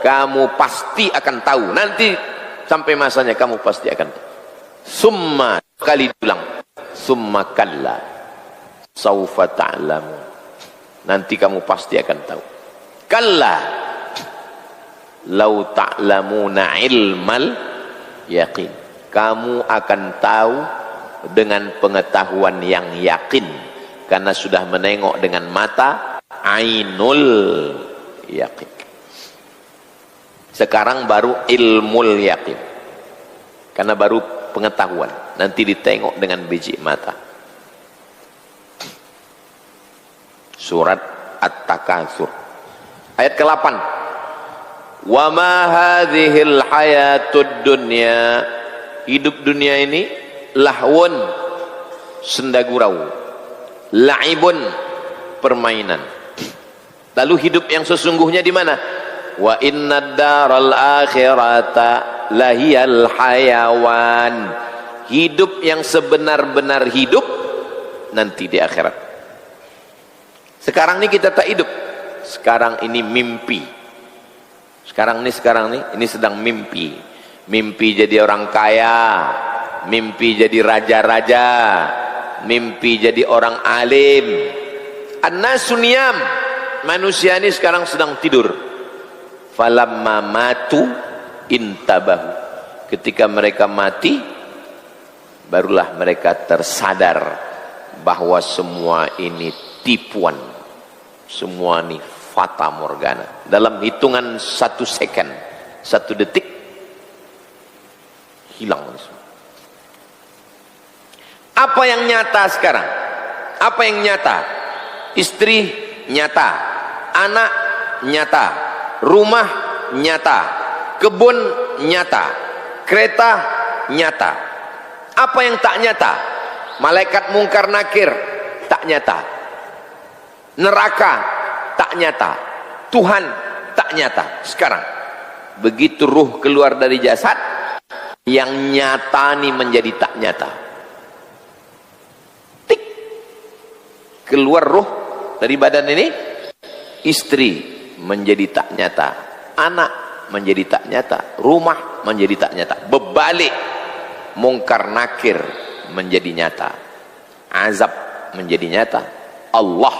Speaker 2: kamu pasti akan tahu nanti, sampai masanya kamu pasti akan tahu. Summa, kali diulang, summa kalla saufa ta'lamun, nanti kamu pasti akan tahu. Kalla lau ta'lamuna ilmal yaqin, kamu akan tahu dengan pengetahuan yang yakin, karena sudah menengok dengan mata ainul yaqin. Sekarang baru ilmul yaqin, karena baru pengetahuan, nanti ditengok dengan biji mata. Surat At-Takatsur ayat ke-8. Wa ma hadhil hayatud dunya, hidup dunia ini lahwun, sendagurau, laibun, permainan. Lalu hidup yang sesungguhnya di mana? Wa innad daral akhirata lahiyal hayawan, hidup yang sebenar-benar hidup nanti di akhirat. Sekarang ini kita tak hidup, sekarang ini mimpi. Sekarang ini sedang mimpi. Mimpi jadi orang kaya, mimpi jadi raja-raja, mimpi jadi orang alim. An-nasu niyam, manusia ini sekarang sedang tidur. Falamma matu intabahu, ketika mereka mati barulah mereka tersadar bahwa semua ini tipuan, semua ini fata morgana. Dalam hitungan 1 second, 1 detik, hilang semua. Apa yang nyata sekarang? Apa yang nyata? Istri nyata, anak nyata, rumah nyata, kebun nyata, kereta nyata. Apa yang tak nyata? Malaikat mungkar nakir tak nyata, neraka tak nyata, Tuhan tak nyata. Sekarang begitu ruh keluar dari jasad, yang nyata nih menjadi tak nyata. Tik, keluar ruh dari badan ini, istri menjadi tak nyata, anak menjadi tak nyata, rumah menjadi tak nyata. Berbalik, mungkar nakir menjadi nyata, azab menjadi nyata, Allah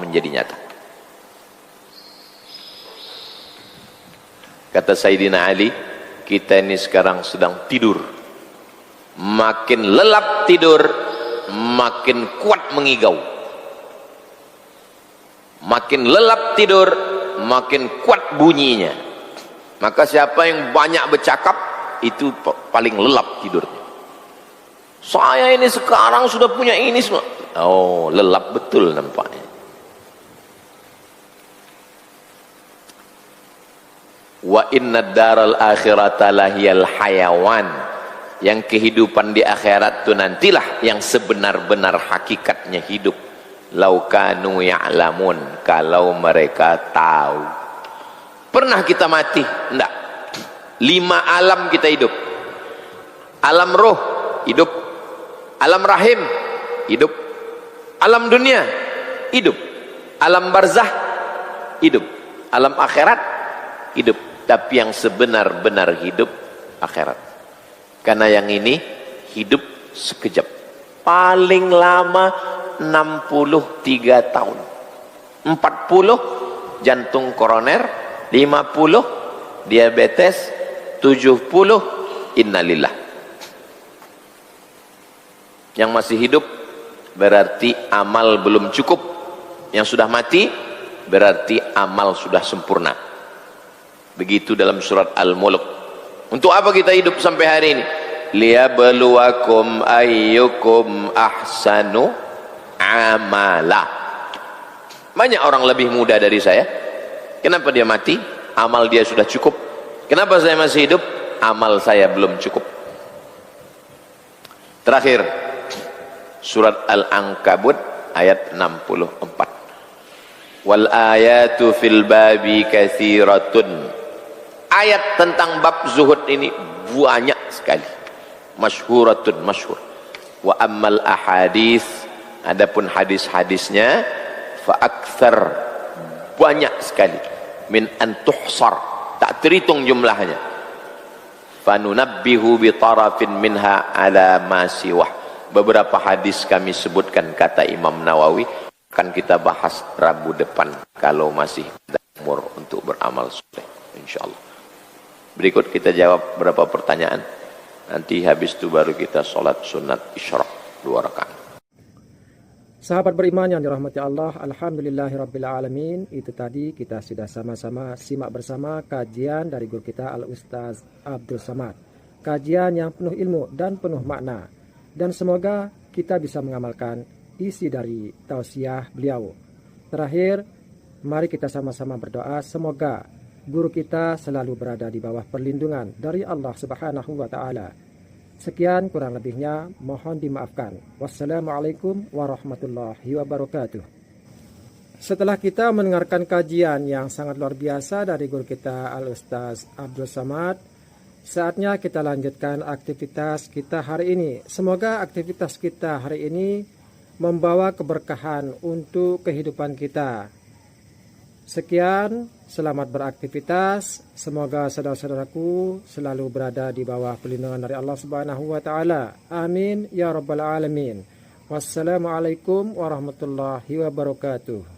Speaker 2: menjadi nyata. Kata Sayyidina Ali, kita ini sekarang sedang tidur. Makin lelap tidur, makin kuat mengigau. Makin lelap tidur, makin kuat bunyinya. Maka siapa yang banyak bercakap, itu paling lelap tidurnya. Saya ini sekarang sudah punya ini semua. Oh, lelap betul nampaknya. Wa inna daral akhirata lahiyal hayawan. Yang kehidupan di akhirat itu nantilah yang sebenar-benar hakikatnya hidup. Lau kanu ya'lamun, kalau mereka tahu. Pernah kita mati? Enggak. 5 alam kita hidup. Alam roh hidup, alam rahim hidup, alam dunia hidup, alam barzah hidup, alam akhirat hidup. Tapi yang sebenar-benar hidup akhirat. Karena yang ini hidup sekejap, paling lama 63 tahun, 40 jantung koroner, 50 diabetes, 70 innalillah. Yang masih hidup berarti amal belum cukup. Yang sudah mati berarti amal sudah sempurna. Begitu dalam surat Al-Mulk. Untuk apa kita hidup sampai hari ini? Liyabluwakum ayyukum ahsanu amala. Banyak orang lebih muda dari saya. Kenapa dia mati? Amal dia sudah cukup. Kenapa saya masih hidup? Amal saya belum cukup. Terakhir, surat Al-Ankabut ayat 64. Wal ayatu fil babi katsiratun. Ayat tentang bab zuhud ini banyak sekali. Masyhuratun, masyhur. Wa ammal ahadits, adapun hadis-hadisnya fa aktsar, banyak sekali. Min an tuhsar, tak terhitung jumlahnya. Fanunabbihu bi tarafin minha ala ma siwah. Beberapa hadis kami sebutkan, kata Imam Nawawi, akan kita bahas Rabu depan kalau masih ada umur untuk beramal soleh, insyaallah. Berikut kita jawab beberapa pertanyaan. Nanti habis itu baru kita sholat sunat isyraq 2 rakaat.
Speaker 1: Sahabat beriman yang dirahmati Allah, alhamdulillahirrabbilalamin. Itu tadi kita sudah sama-sama simak bersama kajian dari guru kita Al-Ustaz Abdul Samad. Kajian yang penuh ilmu dan penuh makna. Dan semoga kita bisa mengamalkan isi dari tausiah beliau. Terakhir, mari kita sama-sama berdoa semoga guru kita selalu berada di bawah perlindungan dari Allah Subhanahu wa taala. Sekian kurang lebihnya, mohon dimaafkan. Wassalamualaikum warahmatullahi wabarakatuh. Setelah kita mendengarkan kajian yang sangat luar biasa dari guru kita Al-Ustaz Abdul Samad, saatnya kita lanjutkan aktivitas kita hari ini. Semoga aktivitas kita hari ini membawa keberkahan untuk kehidupan kita. Sekian, selamat beraktivitas. Semoga saudara-saudaraku selalu berada di bawah perlindungan dari Allah Subhanahu wa taala. Amin ya rabbal alamin. Wassalamualaikum warahmatullahi wabarakatuh.